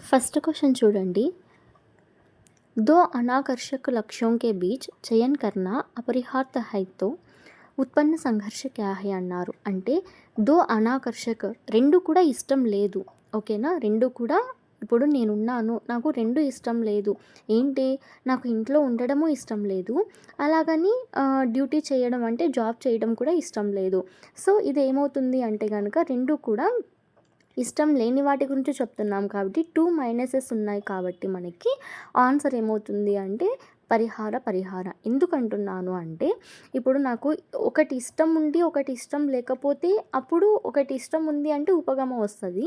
First question చూడండి. दो अनाकर्षक लक्ष्यों के बीच चयन करना अपरिहार्य है तो ఉత్పన్న సంఘర్ష క్యా హై అన్నారు. అంటే దో అనాకర్షక్ రెండు కూడా ఇష్టం లేదు. ఓకేనా, రెండు కూడా ఇప్పుడు నేనున్నాను, నాకు రెండు ఇష్టం లేదు. ఏంటి, నాకు ఇంట్లో ఉండడము ఇష్టం లేదు, అలాగని డ్యూటీ చేయడం అంటే జాబ్ చేయడం కూడా ఇష్టం లేదు. సో ఇది ఏమవుతుంది అంటే కనుక రెండు కూడా ఇష్టం లేని వాటి గురించి చెప్తున్నాం కాబట్టి టూ మైనసెస్ ఉన్నాయి కాబట్టి మనకి ఆన్సర్ ఏమవుతుంది అంటే పరిహార. ఎందుకంటున్నాను అంటే ఇప్పుడు నాకు ఒకటి ఇష్టం ఉండి ఒకటి ఇష్టం లేకపోతే అప్పుడు ఒకటి ఇష్టం ఉంది అంటే ఉపగమ వస్తుంది.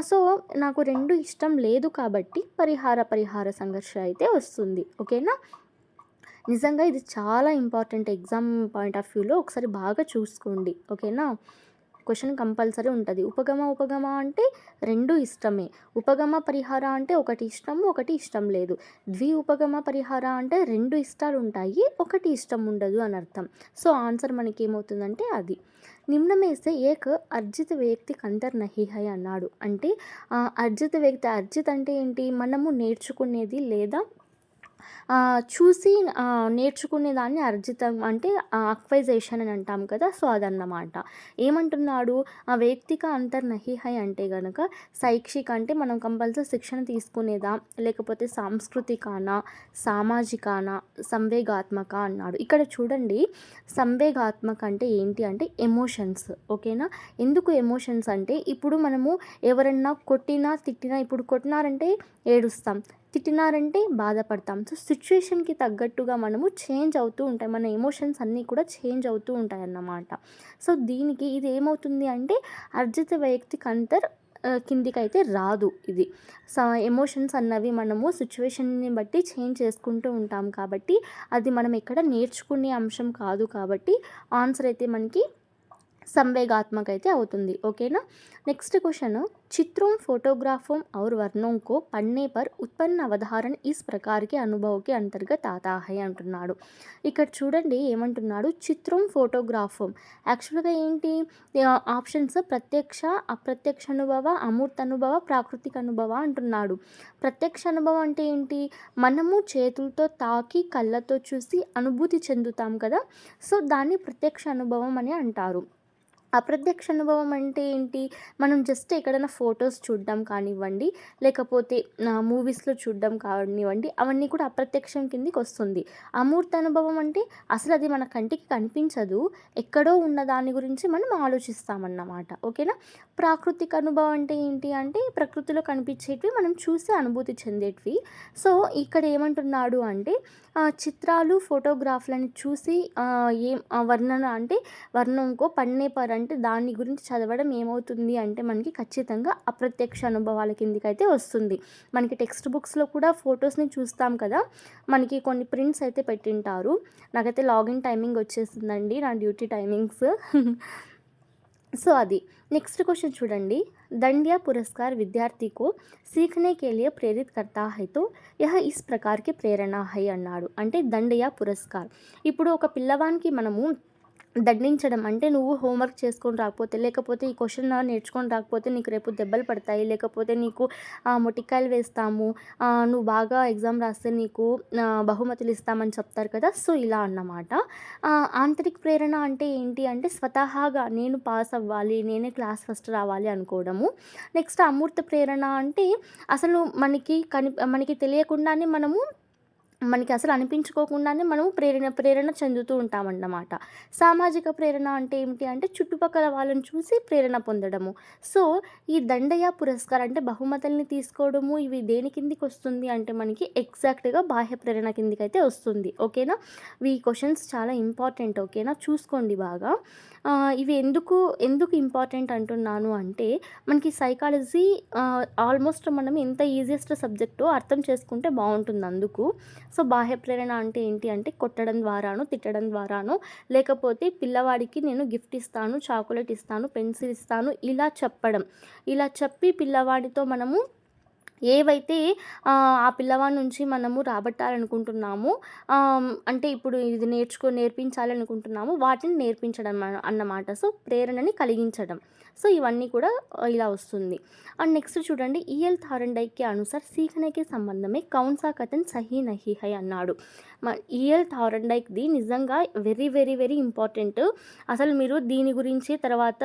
సో నాకు రెండు ఇష్టం లేదు కాబట్టి పరిహార సంఘర్ష అయితే వస్తుంది. ఓకేనా, నిజంగా ఇది చాలా ఇంపార్టెంట్ ఎగ్జామ్ పాయింట్ ఆఫ్ వ్యూలో ఒకసారి బాగా చూసుకోండి. ఓకేనా, క్వశ్చన్ కంపల్సరీ ఉంటుంది. ఉపగమ అంటే రెండు ఇష్టమే, ఉపగమ పరిహార అంటే ఒకటి ఇష్టము ఒకటి ఇష్టం లేదు, ఉపగమ పరిహార అంటే రెండు ఇష్టాలు ఉంటాయి ఒకటి ఇష్టం ఉండదు అని అర్థం. సో ఆన్సర్ మనకి ఏమవుతుందంటే అది. నిమ్నమేసే ఏక్ అర్జిత వ్యక్తి కంతర్ నహి హై అన్నాడు. అంటే అర్జిత వ్యక్తి, అర్జిత్ అంటే ఏంటి, మనము నేర్చుకునేది లేదా చూసి నేర్చుకునే దాన్ని అర్జితం అంటే అక్వైజేషన్ అని అంటాం కదా. సో అదన్నమాట. ఏమంటున్నాడు, ఆ వ్యక్తిక అంతర్ నహి హై అంటే గనక శైక్షిక అంటే మనం కంపల్సరీ శిక్షణ తీసుకునేదా, లేకపోతే సాంస్కృతికానా, సామాజికానా, సంవేగాత్మక అన్నాడు. ఇక్కడ చూడండి, సంవేగాత్మక అంటే ఏంటి అంటే ఎమోషన్స్. ఓకేనా, ఎందుకు ఎమోషన్స్ అంటే ఇప్పుడు మనము ఎవరన్నా కొట్టినా తిట్టినా, ఇప్పుడు కొట్టినారంటే ఏడుస్తాం, తిట్టినారంటే బాధపడతాం. సో సిచ్యువేషన్కి తగ్గట్టుగా మనము చేంజ్ అవుతూ ఉంటాయి, మన ఎమోషన్స్ అన్నీ కూడా చేంజ్ అవుతూ ఉంటాయి అన్నమాట. సో దీనికి ఇది ఏమవుతుంది అంటే అర్జిత వైయక్తిక అంతర్ కిందికైతే రాదు. ఇది ఎమోషన్స్ అన్నవి మనము సిచ్యువేషన్ని బట్టి చేంజ్ చేసుకుంటూ ఉంటాం కాబట్టి అది మనం ఎక్కడ నేర్చుకునే అంశం కాదు కాబట్టి ఆన్సర్ అయితే మనకి संवेगात्मक అయితే అవుతుంది. ఓకేనా, నెక్స్ట్ క్వశ్చన్, चित्रों फोटोग्राफों और वर्णों को पढ़ने पर उत्पन्न अवधारण इस प्रकार के अनुभव के अंतर्गत आता है అంటున్నాడు. ఇక్కడ చూడండి ఏమంటున్నాడు, చిత్రం ఫోటోగ్రాఫం యాక్చువల్గా ఏంటి ఆప్షన్స్ ప్రత్యక్ష, అప్రత్యక్ష అనుభవ, అమూర్త అనుభవ, ప్రాకృతిక అనుభవ అంటున్నాడు. ప్రత్యక్ష అనుభవం అంటే ఏంటి, మనము చేతులతో తాకి కళ్ళతో చూసి అనుభూతి చెందుతాం కదా. సో దాన్ని ప్రత్యక్ష అనుభవం అని అంటారు. అప్రత్యక్ష అనుభవం అంటే ఏంటి, మనం జస్ట్ ఎక్కడైనా ఫొటోస్ చూడడం కానివ్వండి, లేకపోతే మూవీస్లో చూడడం కానివ్వండి, అవన్నీ కూడా అప్రత్యక్షం కిందికి వస్తుంది. అమూర్త అనుభవం అంటే అసలు అది మన కంటికి కనిపించదు, ఎక్కడో ఉన్న దాని గురించి మనం ఆలోచిస్తామన్నమాట. ఓకేనా, ప్రాకృతిక అనుభవం అంటే ఏంటి అంటే ప్రకృతిలో కనిపించేటివి మనం చూసి అనుభూతి చెందేటివి. సో ఇక్కడ ఏమంటున్నాడు అంటే చిత్రాలు ఫోటోగ్రాఫ్లను చూసి ఏం వర్ణన అంటే వర్ణంకో పన్నే పర్ అంటే దాని గురించి చదవడం ఏమవుతుంది అంటే మనకి ఖచ్చితంగా అప్రత్యక్ష అనుభవాల కిందికైతే వస్తుంది. మనకి టెక్స్ట్ బుక్స్లో కూడా ఫొటోస్ని చూస్తాం కదా, మనకి కొన్ని ప్రింట్స్ అయితే పెట్టింటారు. నాకైతే లాగిన్ టైమింగ్ వచ్చేసిందండి, నా డ్యూటీ టైమింగ్స్. సో అది. नेक्स्ट क्वेश्चन చూడండి, दंडिया पुरस्कार विद्यार्थी को सीखने के लिए प्रेरित करता है तो यह इस प्रकार की प्रेरणा है అన్నాడు. అంటే దండియా పురస్కార్, ఇప్పుడు ఒక పిల్లవానికి మనము దండించడం అంటే నువ్వు హోంవర్క్ చేసుకొని రాకపోతే, లేకపోతే ఈ క్వశ్చన్ నేర్చుకొని రాకపోతే నీకు రేపు దెబ్బలు పడతాయి, లేకపోతే నీకు మొటికాయలు వేస్తాము, నువ్వు బాగా ఎగ్జామ్ రాస్తే నీకు బహుమతులు ఇస్తామని చెప్తారు కదా. సో ఇలా అన్నమాట. ఆంతరిక ప్రేరణ అంటే ఏంటి అంటే స్వతహాగా నేను పాస్ అవ్వాలి, నేనే క్లాస్ ఫస్ట్ రావాలి అనుకోవడము. నెక్స్ట్ అమూర్త ప్రేరణ అంటే అసలు మనకి తెలియకుండానే మనకి అసలు అనిపించుకోకుండానే మనము ప్రేరణ చెందుతూ ఉంటామన్నమాట. సామాజిక ప్రేరణ అంటే ఏమిటి అంటే చుట్టుపక్కల వాళ్ళని చూసి ప్రేరణ పొందడము. సో ఈ దండయ్య పురస్కారం అంటే బహుమతుల్ని తీసుకోవడము, ఇవి దేని కిందికి వస్తుంది అంటే మనకి ఎగ్జాక్ట్గా బాహ్య ప్రేరణ కిందికి అయితే వస్తుంది. ఓకేనా, ఈ క్వశ్చన్స్ చాలా ఇంపార్టెంట్. ఓకేనా, చూసుకోండి బాగా. ఇవి ఎందుకు ఇంపార్టెంట్ అంటున్నాను అంటే మనకి సైకాలజీ ఆల్మోస్ట్ మనం ఎంత ఈజియెస్ట్ సబ్జెక్టు అర్థం చేసుకుంటే బాగుంటుంది అందుకు. సో బాహ్య ప్రేరణ అంటే ఏంటి అంటే కొట్టడం ద్వారాను, తిట్టడం ద్వారాను, లేకపోతే పిల్లవాడికి నేను గిఫ్ట్ ఇస్తాను, చాక్లెట్ ఇస్తాను, పెన్సిల్ ఇస్తాను ఇలా చెప్పడం, ఇలా చెప్పి పిల్లవాడితో మనము ఏవైతే ఆ పిల్లవాడి నుంచి మనము రాబట్టాలనుకుంటున్నామో, అంటే ఇప్పుడు ఇది నేర్పించాలనుకుంటున్నామో వాటిని నేర్పించడం అన్నమాట. సో, ప్రేరణని కలిగించడం. సో, ఇవన్నీ కూడా ఇలా వస్తుంది. అండ్ నెక్స్ట్ చూడండి, ఈఎల్ థారండైక్ కే అనుసార్ సీఖనే కే సంబంధం మే కౌన్ సా కథన్ సహీ నహీ హై అన్నాడు. ఈఎల్ థారండైక్‌ది నిజంగా వెరీ, వెరీ, వెరీ ఇంపార్టెంట్. అసలు మీరు దీని గురించి తర్వాత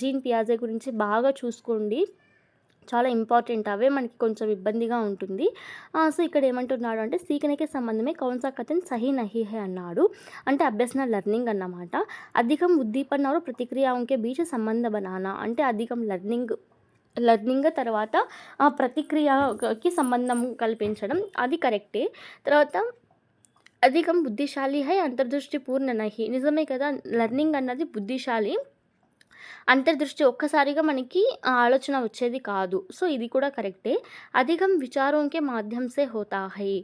జీన్ పియాజే గురించి బాగా చూసుకోండి. చాలా ఇంపార్టెంట్. అవే మనకి కొంచెం ఇబ్బందిగా ఉంటుంది. సో, ఇక్కడ ఏమంటున్నాడు అంటే सीखने के संबंध में कौन सा कथन सही नहीं है అన్నాడు. అంటే అభ్యసన లెర్నింగ్ అన్నమాట. అధికం ఉద్దీపన और प्रतिक्रियाओं के बीच संबंध बनाना అంటే అధికం లెర్నింగ్ తర్వాత ప్రతిక్రియకి సంబంధం కల్పించడం అది కరెక్టే. తర్వాత అధికం బుద్ధిశాలి హై అంతర్దృష్టి పూర్ణ నహి. నిజమే కదా! లెర్నింగ్ అన్నది బుద్ధిశాలి. అంతర్దృష్టి ఒక్కసారిగా మనకి ఆ ఆలోచన వచ్చేది కాదు. సో, ఇది కూడా కరెక్టే. అధికం విచారోं के माध्यम से होता है.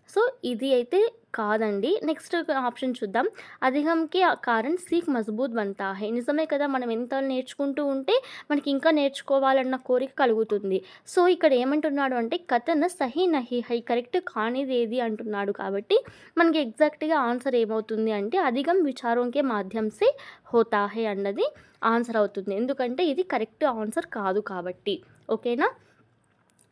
సో, ఇది అయితే కాదండి. నెక్స్ట్ ఆప్షన్ చూద్దాం. అధికంకి కారణ్ సీక్ మజబూత్ బనతా హై. నిజమే కదా! మనం ఎంత నేర్చుకుంటూ ఉంటే మనకి ఇంకా నేర్చుకోవాలన్న కోరిక కలుగుతుంది. సో, ఇక్కడ ఏమంటున్నాడు అంటే కథన్ సహీ నహీ హై, కరెక్ట్ కానిదేది అంటున్నాడు. కాబట్టి మనకి ఎగ్జాక్ట్‌గా ఆన్సర్ ఏమవుతుంది అంటే అధికం విచారోं के माध्यम से होता है అన్నది ఆన్సర్ అవుతుంది. ఎందుకంటే ఇది కరెక్ట్ ఆన్సర్ కాదు కాబట్టి. ఓకేనా?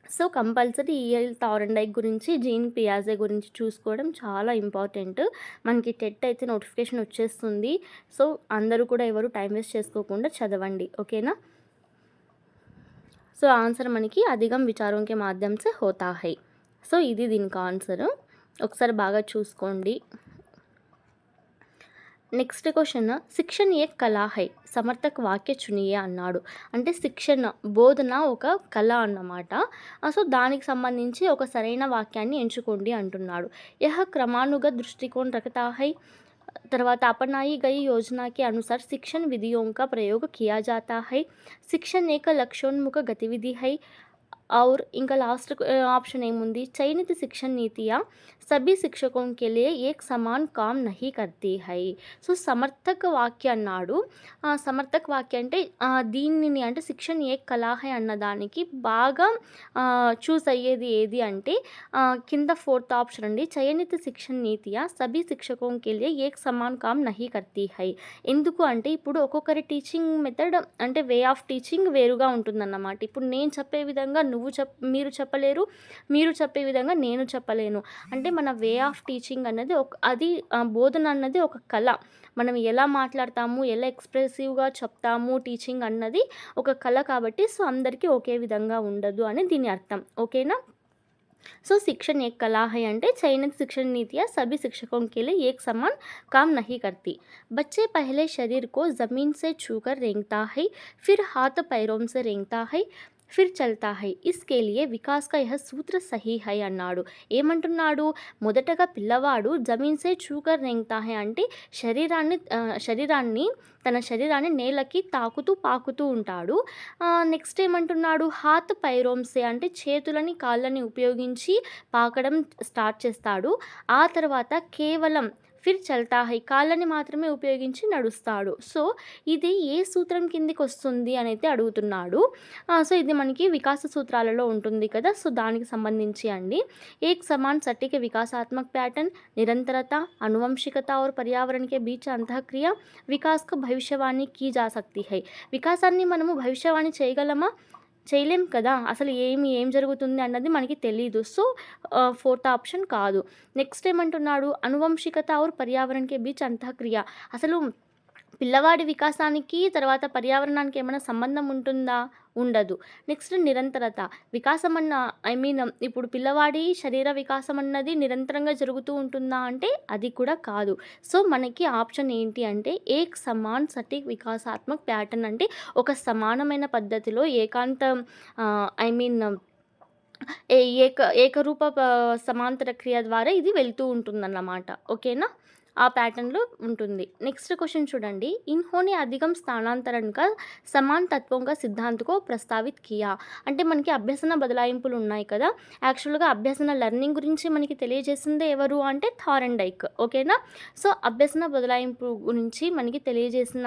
సో, కంపల్సరీ ఈఎల్ థారండైక్ గురించి, జీన్ పియాజే గురించి చూసుకోవడం చాలా ఇంపార్టెంట్. మనకి టెట్ అయితే నోటిఫికేషన్ వచ్చేస్తుంది. సో, అందరూ కూడా ఎవరు టైం వేస్ట్ చేసుకోకుండా చదవండి. ఓకేనా? సో, ఆన్సర్ మనకి అధిగం విచారోं के माध्यम से होता है. సో, ఇది దీనికి ఆన్సర్. ఒకసారి బాగా చూసుకోండి. నెక్స్ట్ క్వశ్చన్, శిక్షణ ఏ కళ హై సమర్థక్ వాక్య చునియే అన్నాడు. అంటే శిక్షణ, బోధన ఒక కళ అన్నమాట. సో, దానికి సంబంధించి ఒక సరైన వాక్యాన్ని ఎంచుకోండి అంటున్నాడు. యహ క్రమానుగత దృష్టికోण रखता है. తర్వాత अपनाई गई योजना के अनुसार शिक्षण विधियों का प्रयोग किया जाता है. शिक्षण एक लक्ष्योन्मुख गतिविधि है. और ఇంకా లాస్ట్ ఆప్షన్ ఏముంది, చయనిత శిక్షణ నీతియా సభీ శిక్షకోं के लिए एक समान काम नहीं करती है. సో, సమర్థక వాక్య అన్నాడు. సమర్థక వాక్య అంటే దీనిని అంటే శిక్షణ ఏ కళా హై అన్నదానికి బాగా చూస్ అయ్యేది ఏది అంటే కింద ఫోర్త్ ఆప్షన్ అండి. చయనిత శిక్షణ నీతియా సభీ శిక్షకోं के लिए एक समान काम नहीं करती है. ఎందుకు అంటే ఇప్పుడు ఒక్కొక్కరి టీచింగ్ మెథడ్ అంటే వే ఆఫ్ టీచింగ్ వేరుగా ఉంటుందన్నమాట. ఇప్పుడు నేను చెప్పే విధంగా మీరు చెప్పలేరు, మీరు చెప్పే విధంగా నేను చెప్పలేను. అంటే మన వే ఆఫ్ టీచింగ్ అన్నది అది బోధన అన్నది ఒక కళ. మనం ఎలా మాట్లాడతాము, ఎలా ఎక్స్ప్రెసివ్‌గా చెప్తాము టీచింగ్ అన్నది ఒక కళ కాబట్టి సో, అందరికీ ఒకే విధంగా ఉండదు అని దీని అర్థం. ఓకేనా? సో, शिक्षण एक कला है అంటే चयनित शिक्षण नीतियाँ सभी शिक्षकों के लिए एक समान काम नहीं करती. बच्चे पहले शरीर को ज़मीन से छूकर रेंगता है, फिर हाथ पैरों से रेंगता है, ఫిర్ చల్తా హై. ఇస్కే లియే వికాస్ కా యహ సూత్ర సహీ హై అన్నాడు. ఏమంటున్నాడు, మొదటగా పిల్లవాడు జమీన్ సే చూకర్ రెంగ్తా హై అంటే తన శరీరాన్ని నేలకి పాకుతూ ఉంటాడు. నెక్స్ట్ ఏమంటున్నాడు, హాత్ పైరోంసే అంటే చేతులని కాళ్ళని ఉపయోగించి పాకడం స్టార్ట్ చేస్తాడు. ఆ తర్వాత కేవలం ఫిర్ చల్తా హై కాళ్ళని మాత్రమే ఉపయోగించి నడుస్తాడు. సో, ఇది ఏ సూత్రం కిందికి వస్తుంది అని అయితే అడుగుతున్నాడు. సో, ఇది మనకి వికాస సూత్రాలలో ఉంటుంది కదా! సో, దానికి సంబంధించి అండి. ఏక్ సమాన్ सटी के विकासात्मक पैटर्न, निरंतरता, अनुवंशिकता और पर्यावरण के बीच अंतःक्रिया विकास को भविष्यवाणी की जा सकती है. వికాసాన్ని మనము భవిష్యవాణి చేయగలమా? చేయలేం కదా! అసలు ఏం జరుగుతుంది అన్నది మనకి తెలీదు. సో, ఫోర్త్ ఆప్షన్ కాదు. నెక్స్ట్ ఏమంటున్నాడు, అనువంశికత ఔర్ పర్యావరణ్ కే బీచ్ అంతఃక్రియ. అసలు పిల్లవాడి వికాసానికి తర్వాత పర్యావరణానికి ఏమైనా సంబంధం ఉంటుందా? ఉండదు. నెక్స్ట్ నిరంతరత. వికాసం ఇప్పుడు పిల్లవాడి శరీర వికాసం అన్నది నిరంతరంగా జరుగుతూ ఉంటుందా అంటే అది కూడా కాదు. సో, మనకి ఆప్షన్ ఏంటి అంటే ఏక్ సమాన్ సటీక్ వికాసాత్మక్ ప్యాటర్న్ అంటే ఒక సమానమైన పద్ధతిలో ఐ మీన్ ఏకరూప సమాంతర క్రియ ద్వారా ఇది వెళ్తూ ఉంటుందన్నమాట. ఓకేనా? ఆ ప్యాటర్న్‌లో ఉంటుంది. నెక్స్ట్ క్వెషన్ చూడండి. इन्होंने अधिगम स्थानांतरण का समान तत्वों का सिद्धांत को प्रस्तावित किया. అంటే మనకి అభ్యసన బదలాయింపులు ఉన్నాయి కదా! యాక్చువల్‌గా అభ్యసన లెర్నింగ్ గురించి మనకి తెలియజేసిందే ఎవరు అంటే థారెన్‌డైక్. ఓకేనా? సో, అభ్యసన బదలాయింపు గురించి మనకి తెలియజేసిన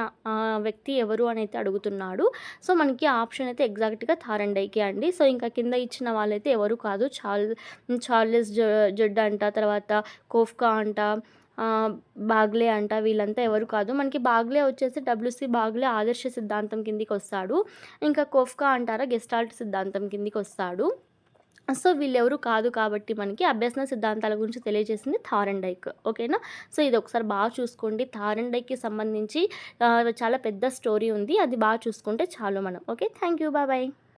వ్యక్తి ఎవరు అనైతే అడుగుతున్నాడు. సో, మనకి ఆప్షన్ అయితే ఎగ్జాక్ట్‌గా థారెన్‌డైకే అండి. సో, ఇంకా కింద ఇచ్చిన వాళ్ళైతే ఎవరు కాదు. చార్లెస్ జడ్ అంట, తర్వాత కోఫ్కా అంట, బాగ్లే అంట, వీళ్ళంతా ఎవరు కాదు. మనకి బాగ్లే వచ్చేసి డబ్ల్యూసీ బాగ్లే ఆదర్శ సిద్ధాంతం కిందికొస్తాడు. ఇంకా కోఫ్కా అంటారా గెస్టాల్ట్ సిద్ధాంతం కిందికొస్తాడు. సో, వీళ్ళెవరు కాదు కాబట్టి మనకి అభ్యసన సిద్ధాంతాల గురించి తెలియజేసింది థారెన్‌డైక్. ఓకేనా? సో, ఇది ఒకసారి బాగా చూసుకోండి. థారెన్‌డైక్‌కి సంబంధించి చాలా పెద్ద స్టోరీ ఉంది. అది బాగా చూసుకుంటే చాలు మనం. ఓకే. Thank you. బాయ్.